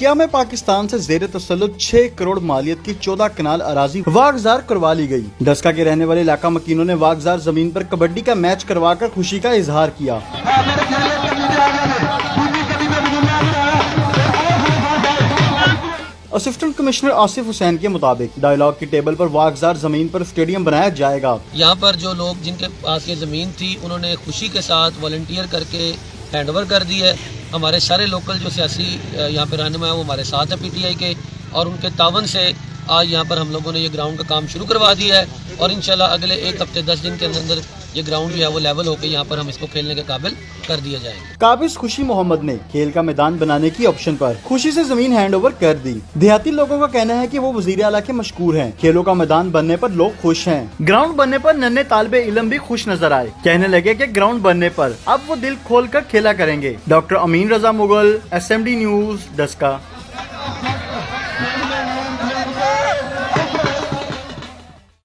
क्या में पाकिस्तान से जेर तसल्लुत 6 करोड़ मालियत की 14 कनाल अराजी वागजार करवा ली गई। डस्का के रहने वाले इलाका मकीनों ने वागजार जमीन पर कबड्डी का मैच करवाकर खुशी का इजहार किया। असिस्टेंट कमिश्नर आसिफ हुसैन के मुताबिक डायलॉग की टेबल पर वागजार जमीन पर स्टेडियम बनाया जाएगा। यहाँ पर जो लोग जिनके पास ये ज़मीन थी उन्होंने खुशी के साथ वॉलंटियर करके हैंड ओवर कर दी है। हमारे सारे लोकल जो सियासी यहाँ पे रहनुमा है वो हमारे साथ है पीटीआई के, और उनके तावन से आज यहाँ पर हम लोगों ने ये ग्राउंड का काम शुरू करवा दिया है और इंशाल्लाह अगले 1 हफ्ते 10 दिन के अंदर ये ग्राउंड जो है वो लेवल होकर यहाँ पर हम इसको खेलने के काबिल कर दिया जाएगा। काबिज खुशी मोहम्मद ने खेल का मैदान बनाने की ऑप्शन पर खुशी से जमीन हैंड ओवर कर दी। देहाती लोगों का कहना है कि वो वजीर आला के मशकूर हैं। खेलों का मैदान बनने पर लोग खुश हैं। ग्राउंड बनने पर नन्हे तालिबे इल्म भी खुश नजर आए। कहने लगे कि ग्राउंड बनने पर अब वो दिल खोल कर खेला करेंगे। डॉक्टर अमीन रजा मुगल, SMD न्यूज, डस्का।